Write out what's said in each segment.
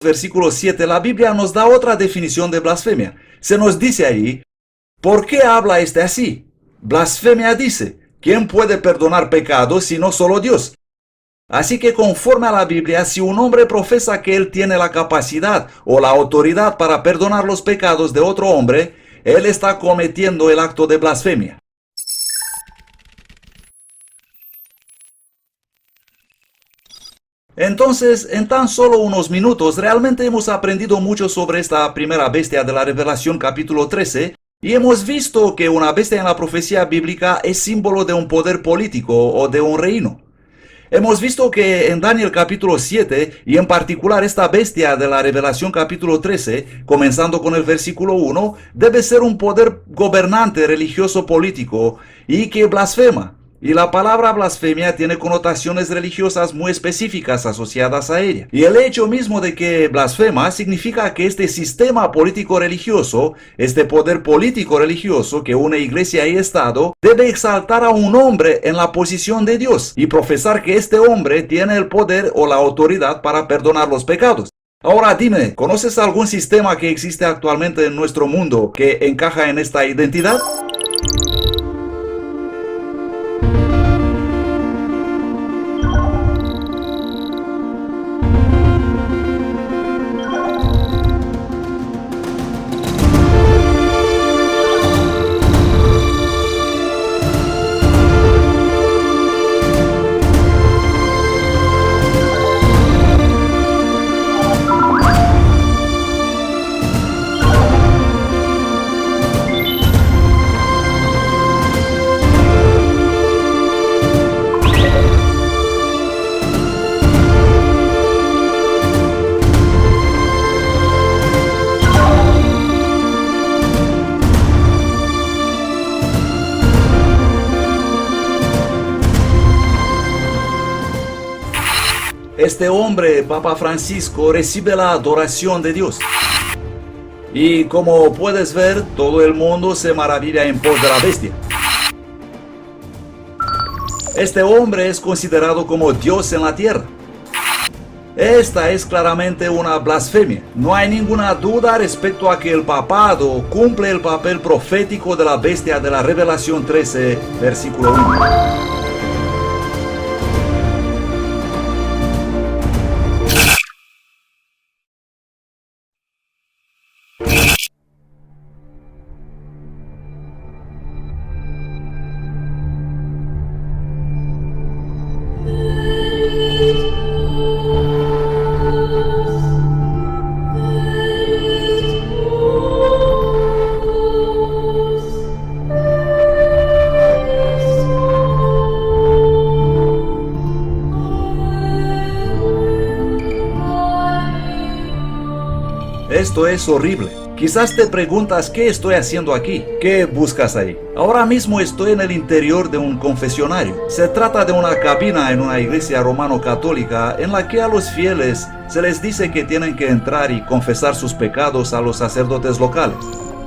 versículo 7, la Biblia nos da otra definición de blasfemia. Se nos dice ahí, ¿por qué habla este así? Blasfemia dice, ¿quién puede perdonar pecados sino solo Dios? Así que conforme a la Biblia, si un hombre profesa que él tiene la capacidad o la autoridad para perdonar los pecados de otro hombre, él está cometiendo el acto de blasfemia. Entonces, en tan solo unos minutos, realmente hemos aprendido mucho sobre esta primera bestia de la Revelación capítulo 13, y hemos visto que una bestia en la profecía bíblica es símbolo de un poder político o de un reino. Hemos visto que en Daniel capítulo 7, y en particular esta bestia de la Revelación capítulo 13, comenzando con el versículo 1, debe ser un poder gobernante religioso político y que blasfema. Y la palabra blasfemia tiene connotaciones religiosas muy específicas asociadas a ella. Y el hecho mismo de que blasfema significa que este sistema político-religioso, este poder político-religioso que une iglesia y Estado, debe exaltar a un hombre en la posición de Dios y profesar que este hombre tiene el poder o la autoridad para perdonar los pecados. Ahora dime, ¿conoces algún sistema que existe actualmente en nuestro mundo que encaja en esta identidad? Este hombre, Papa Francisco, recibe la adoración de Dios. Y como puedes ver, todo el mundo se maravilla en pos de la bestia. Este hombre es considerado como Dios en la tierra. Esta es claramente una blasfemia. No hay ninguna duda respecto a que el papado cumple el papel profético de la bestia de la Revelación 13, versículo 1. Esto es horrible. Quizás te preguntas qué estoy haciendo aquí, qué buscas ahí. Ahora mismo estoy en el interior de un confesionario. Se trata de una cabina en una iglesia romano-católica en la que a los fieles se les dice que tienen que entrar y confesar sus pecados a los sacerdotes locales.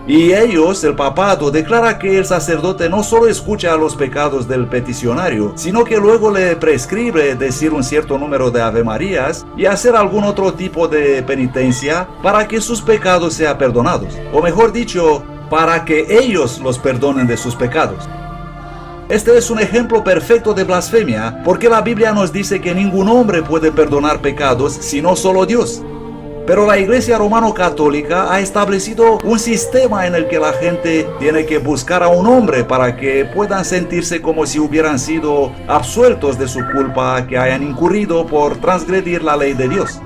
Y ellos, el papado, declara que el sacerdote no solo escucha los pecados del peticionario, sino que luego le prescribe decir un cierto número de Ave Marías y hacer algún otro tipo de penitencia para que sus pecados sean perdonados. O mejor dicho, para que ellos los perdonen de sus pecados. Este es un ejemplo perfecto de blasfemia, porque la Biblia nos dice que ningún hombre puede perdonar pecados sino solo Dios. Pero la Iglesia Romano-Católica ha establecido un sistema en el que la gente tiene que buscar a un hombre para que puedan sentirse como si hubieran sido absueltos de su culpa que hayan incurrido por transgredir la ley de Dios.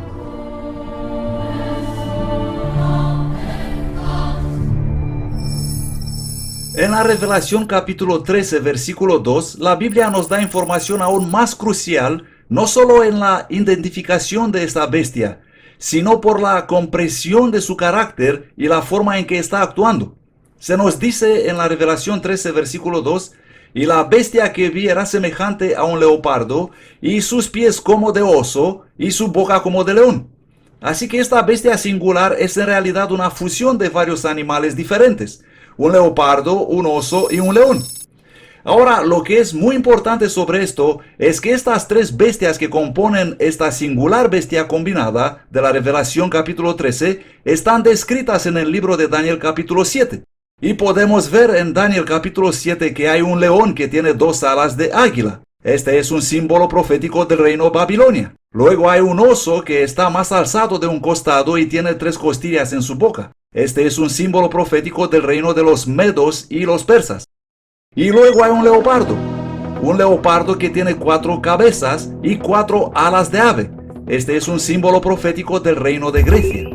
En la Revelación capítulo 13, versículo 2, la Biblia nos da información aún más crucial, no solo en la identificación de esta bestia, sino por la comprensión de su carácter y la forma en que está actuando. Se nos dice en la Revelación 13, versículo 2, y la bestia que vi era semejante a un leopardo, y sus pies como de oso, y su boca como de león. Así que esta bestia singular es en realidad una fusión de varios animales diferentes, un leopardo, un oso y un león. Ahora, lo que es muy importante sobre esto es que estas tres bestias que componen esta singular bestia combinada de la Revelación capítulo 13 están descritas en el libro de Daniel capítulo 7. Y podemos ver en Daniel capítulo 7 que hay un león que tiene dos alas de águila. Este es un símbolo profético del reino Babilonia. Luego hay un oso que está más alzado de un costado y tiene tres costillas en su boca. Este es un símbolo profético del reino de los medos y los persas. Y luego hay un leopardo que tiene 4 cabezas y 4 alas de ave. Este es un símbolo profético del reino de Grecia.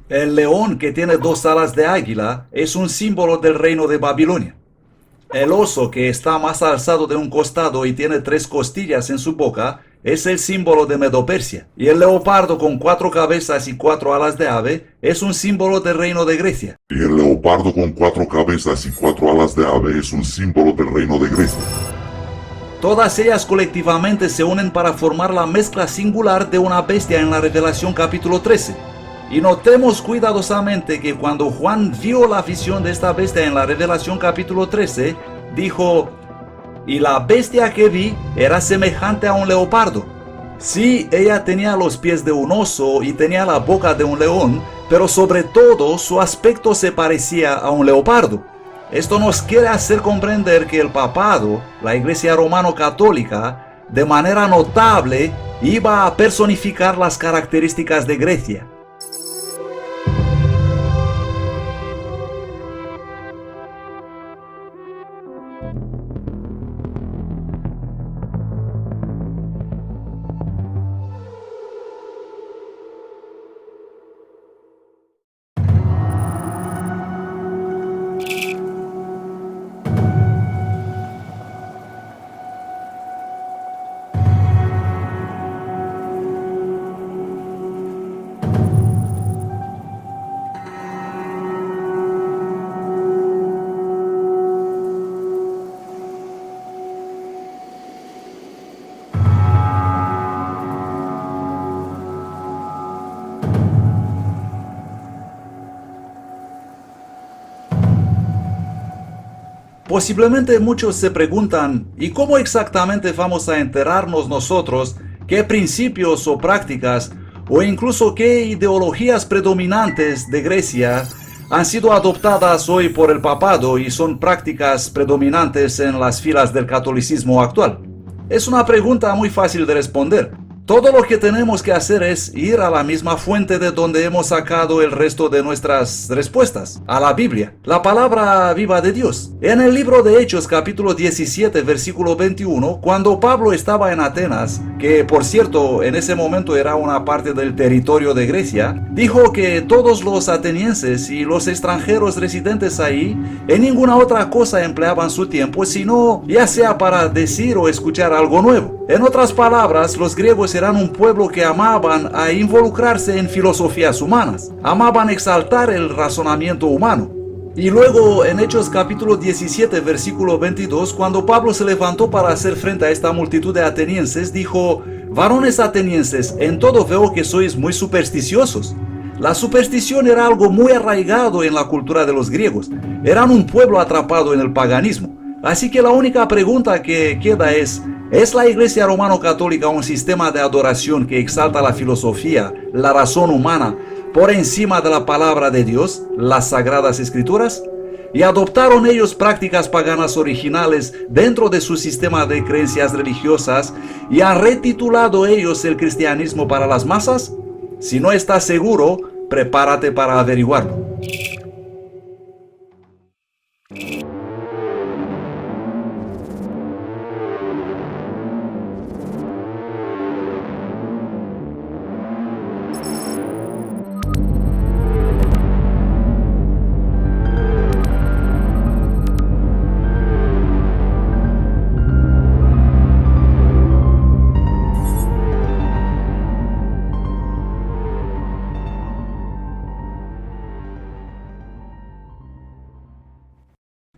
El león que tiene 2 alas de águila es un símbolo del reino de Babilonia. El oso que está más alzado de un costado y tiene 3 costillas en su boca es el símbolo de Medo-Persia. Y el leopardo con 4 cabezas y 4 alas de ave es un símbolo del reino de Grecia. Y el leopardo con 4 cabezas y 4 alas de ave es un símbolo del reino de Grecia. Todas ellas colectivamente se unen para formar la mezcla singular de una bestia en la Revelación capítulo 13. Y notemos cuidadosamente que cuando Juan vio la visión de esta bestia en la Revelación capítulo 13, dijo: y la bestia que vi era semejante a un leopardo. Sí, ella tenía los pies de un oso y tenía la boca de un león, pero sobre todo su aspecto se parecía a un leopardo. Esto nos quiere hacer comprender que el papado, la Iglesia romano-católica, de manera notable iba a personificar las características de Grecia. Posiblemente muchos se preguntan, ¿y cómo exactamente vamos a enterarnos nosotros qué principios o prácticas o incluso qué ideologías predominantes de Grecia han sido adoptadas hoy por el papado y son prácticas predominantes en las filas del catolicismo actual? Es una pregunta muy fácil de responder. Todo lo que tenemos que hacer es ir a la misma fuente de donde hemos sacado el resto de nuestras respuestas, a la Biblia, la palabra viva de Dios. En el libro de Hechos capítulo 17 versículo 21, cuando Pablo estaba en Atenas, que por cierto en ese momento era una parte del territorio de Grecia, dijo que todos los atenienses y los extranjeros residentes ahí en ninguna otra cosa empleaban su tiempo sino ya sea para decir o escuchar algo nuevo. En otras palabras, los griegos eran un pueblo que amaban a involucrarse en filosofías humanas, amaban exaltar el razonamiento humano. Y luego en Hechos capítulo 17 versículo 22, cuando Pablo se levantó para hacer frente a esta multitud de atenienses, dijo: varones atenienses, en todo veo que sois muy supersticiosos. La superstición era algo muy arraigado en la cultura de los griegos, eran un pueblo atrapado en el paganismo. Así que la única pregunta que queda ¿es la Iglesia romano-católica un sistema de adoración que exalta la filosofía, la razón humana, por encima de la palabra de Dios, las sagradas escrituras? ¿Y adoptaron ellos prácticas paganas originales dentro de su sistema de creencias religiosas y han retitulado ellos el cristianismo para las masas? Si no estás seguro, prepárate para averiguarlo.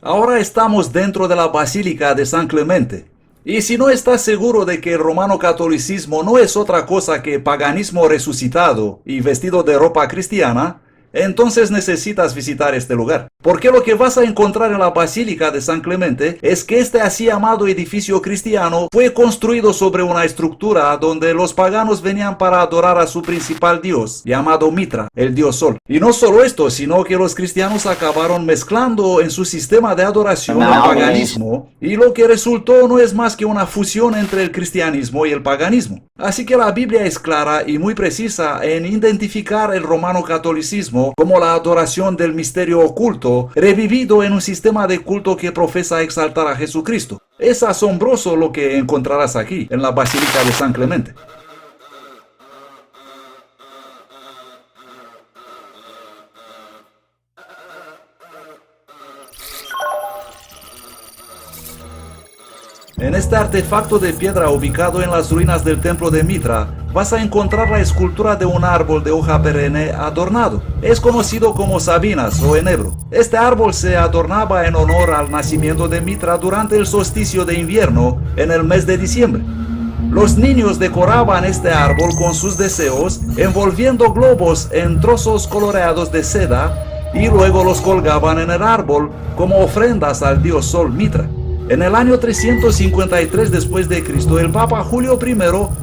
Ahora estamos dentro de la Basílica de San Clemente. Y si no estás seguro de que el romano catolicismo no es otra cosa que paganismo resucitado y vestido de ropa cristiana, entonces necesitas visitar este lugar. Porque lo que vas a encontrar en la Basílica de San Clemente es que este así llamado edificio cristiano fue construido sobre una estructura donde los paganos venían para adorar a su principal dios, llamado Mitra, el dios Sol. Y no solo esto, sino que los cristianos acabaron mezclando en su sistema de adoración el paganismo, y lo que resultó no es más que una fusión entre el cristianismo y el paganismo. Así que la Biblia es clara y muy precisa en identificar el romano catolicismo como la adoración del misterio oculto, revivido en un sistema de culto que profesa exaltar a Jesucristo. Es asombroso lo que encontrarás aquí, en la Basílica de San Clemente. En este artefacto de piedra ubicado en las ruinas del templo de Mitra, vas a encontrar la escultura de un árbol de hoja perenne adornado. Es conocido como sabinas o enebro. Este árbol se adornaba en honor al nacimiento de Mitra durante el solsticio de invierno en el mes de diciembre. Los niños decoraban este árbol con sus deseos, envolviendo globos en trozos coloreados de seda y luego los colgaban en el árbol como ofrendas al dios Sol Mitra. En el año 353 después de Cristo, el Papa Julio I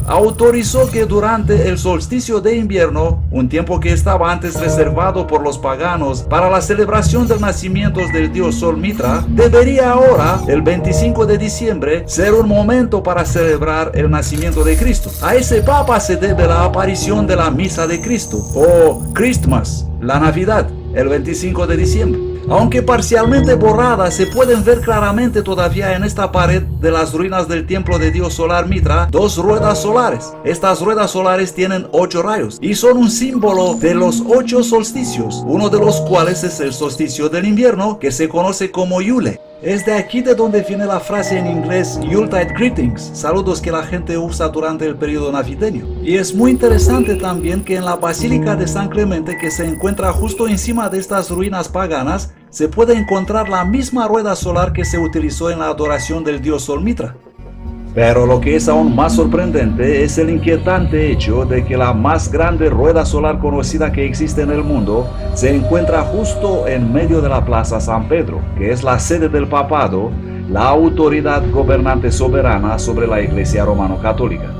autorizó que durante el solsticio de invierno, un tiempo que estaba antes reservado por los paganos para la celebración del nacimiento del dios Sol Mitra, debería ahora, el 25 de diciembre, ser un momento para celebrar el nacimiento de Cristo. A ese Papa se debe la aparición de la Misa de Cristo, o Christmas, la Navidad, el 25 de diciembre. Aunque parcialmente borradas, se pueden ver claramente todavía en esta pared de las ruinas del templo de dios solar Mitra dos ruedas solares. Estas ruedas solares tienen 8 rayos y son un símbolo de los 8 solsticios, uno de los cuales es el solsticio del invierno, que se conoce como Yule. Es de aquí de donde viene la frase en inglés Yuletide Greetings, saludos que la gente usa durante el periodo navideño. Y es muy interesante también que en la Basílica de San Clemente, que se encuentra justo encima de estas ruinas paganas, se puede encontrar la misma rueda solar que se utilizó en la adoración del dios Sol Mitra. Pero lo que es aún más sorprendente es el inquietante hecho de que la más grande rueda solar conocida que existe en el mundo se encuentra justo en medio de la Plaza San Pedro, que es la sede del papado, la autoridad gobernante soberana sobre la Iglesia romano-católica.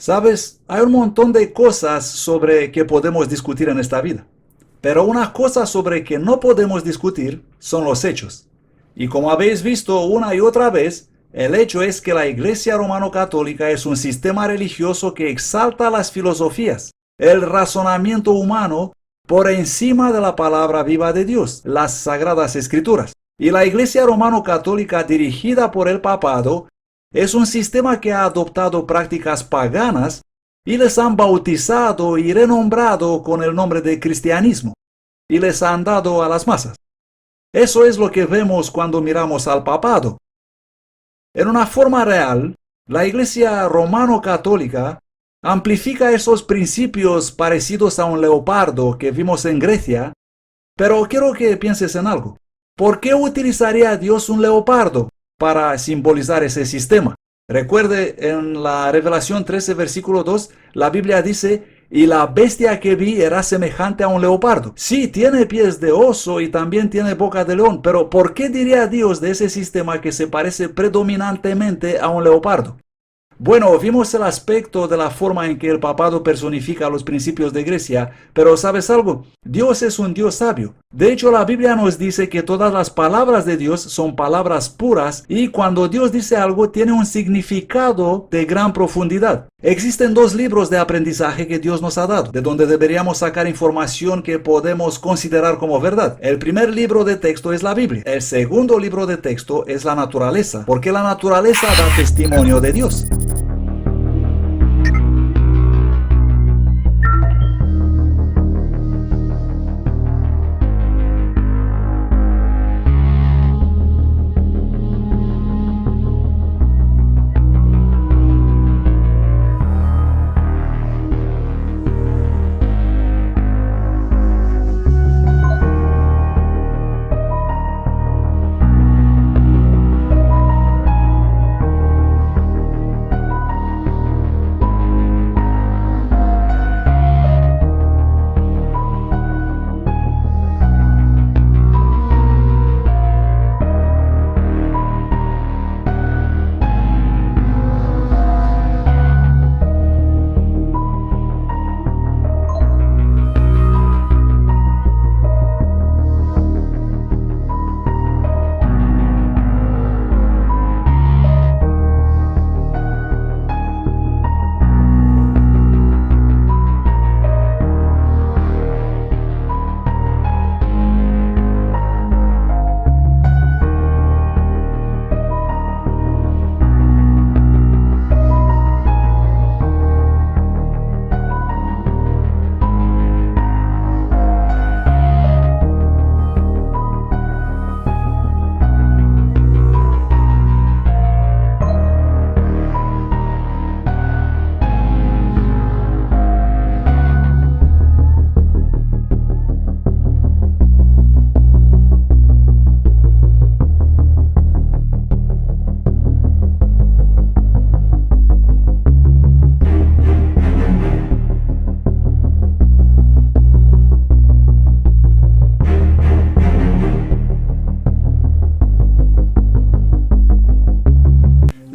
Sabes, hay un montón de cosas sobre que podemos discutir en esta vida. Pero una cosa sobre que no podemos discutir son los hechos. Y como habéis visto una y otra vez, el hecho es que la Iglesia Romano-Católica es un sistema religioso que exalta las filosofías, el razonamiento humano, por encima de la palabra viva de Dios, las Sagradas Escrituras. Y la Iglesia Romano-Católica dirigida por el papado es un sistema que ha adoptado prácticas paganas y les han bautizado y renombrado con el nombre de cristianismo y les han dado a las masas. Eso es lo que vemos cuando miramos al papado. En una forma real, la Iglesia Romano-Católica amplifica esos principios parecidos a un leopardo que vimos en Grecia, pero quiero que pienses en algo. ¿Por qué utilizaría Dios un leopardo para simbolizar ese sistema? Recuerde, en la Revelación 13, versículo 2, la Biblia dice: y la bestia que vi era semejante a un leopardo. Sí, tiene pies de oso y también tiene boca de león, pero ¿por qué diría Dios de ese sistema que se parece predominantemente a un leopardo? Bueno, vimos el aspecto de la forma en que el papado personifica los principios de Grecia, pero ¿sabes algo? Dios es un Dios sabio. De hecho, la Biblia nos dice que todas las palabras de Dios son palabras puras y cuando Dios dice algo tiene un significado de gran profundidad. Existen dos libros de aprendizaje que Dios nos ha dado, de donde deberíamos sacar información que podemos considerar como verdad. El primer libro de texto es la Biblia. El segundo libro de texto es la naturaleza, porque la naturaleza da testimonio de Dios.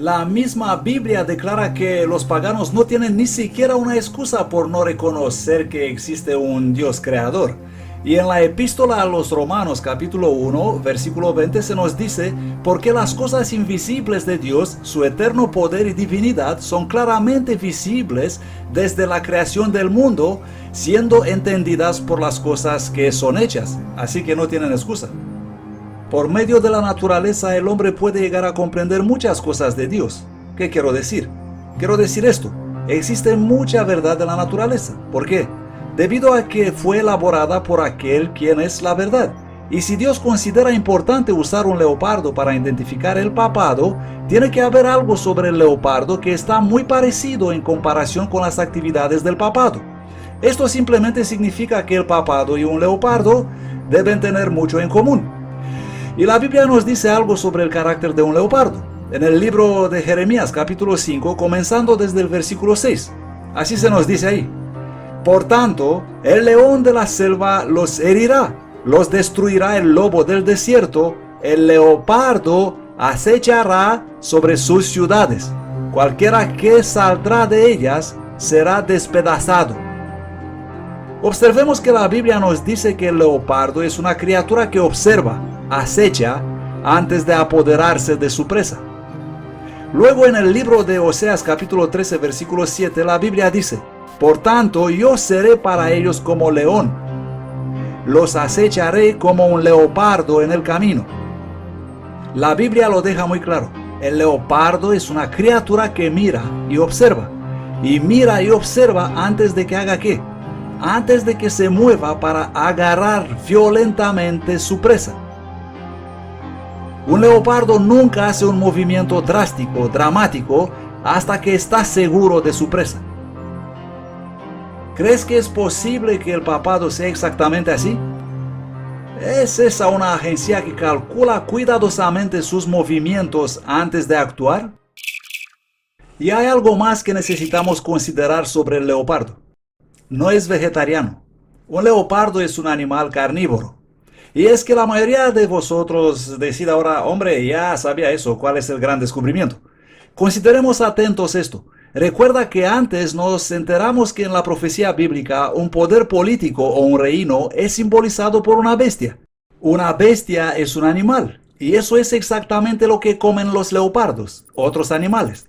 La misma Biblia declara que los paganos no tienen ni siquiera una excusa por no reconocer que existe un Dios creador. Y en la epístola a los Romanos capítulo 1, versículo 20 se nos dice: porque las cosas invisibles de Dios, su eterno poder y divinidad, son claramente visibles desde la creación del mundo, siendo entendidas por las cosas que son hechas. Así que no tienen excusa. Por medio de la naturaleza el hombre puede llegar a comprender muchas cosas de Dios. ¿Qué quiero decir? Quiero decir esto: existe mucha verdad en la naturaleza. ¿Por qué? Debido a que fue elaborada por aquel quien es la verdad. Y si Dios considera importante usar un leopardo para identificar el papado, tiene que haber algo sobre el leopardo que está muy parecido en comparación con las actividades del papado. Esto simplemente significa que el papado y un leopardo deben tener mucho en común. Y la Biblia nos dice algo sobre el carácter de un leopardo. En el libro de Jeremías capítulo 5, comenzando desde el versículo 6. Así se nos dice ahí: por tanto, el león de la selva los herirá, los destruirá el lobo del desierto, el leopardo acechará sobre sus ciudades. Cualquiera que saldrá de ellas será despedazado. Observemos que la Biblia nos dice que el leopardo es una criatura que observa, acecha, antes de apoderarse de su presa. Luego en el libro de Oseas capítulo 13 versículo 7 la Biblia dice: por tanto yo seré para ellos como león, los acecharé como un leopardo en el camino. La Biblia lo deja muy claro: el leopardo es una criatura que mira y observa antes de que haga ¿qué? Antes de que se mueva para agarrar violentamente su presa. Un leopardo nunca hace un movimiento drástico, dramático, hasta que está seguro de su presa. ¿Crees que es posible que el papado sea exactamente así? ¿Es esa una agencia que calcula cuidadosamente sus movimientos antes de actuar? Y hay algo más que necesitamos considerar sobre el leopardo. No es vegetariano. Un leopardo es un animal carnívoro. Y es que la mayoría de vosotros decida ahora: hombre, ya sabía eso, ¿cuál es el gran descubrimiento? Consideremos atentos esto. Recuerda que antes nos enteramos que en la profecía bíblica un poder político o un reino es simbolizado por una bestia. Una bestia es un animal, y eso es exactamente lo que comen los leopardos, otros animales.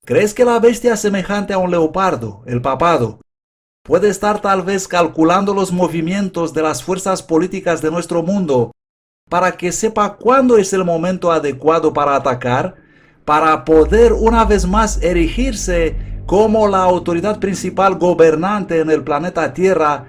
¿Crees que la bestia semejante a un leopardo, el papado, puede estar tal vez calculando los movimientos de las fuerzas políticas de nuestro mundo para que sepa cuándo es el momento adecuado para atacar, para poder una vez más erigirse como la autoridad principal gobernante en el planeta Tierra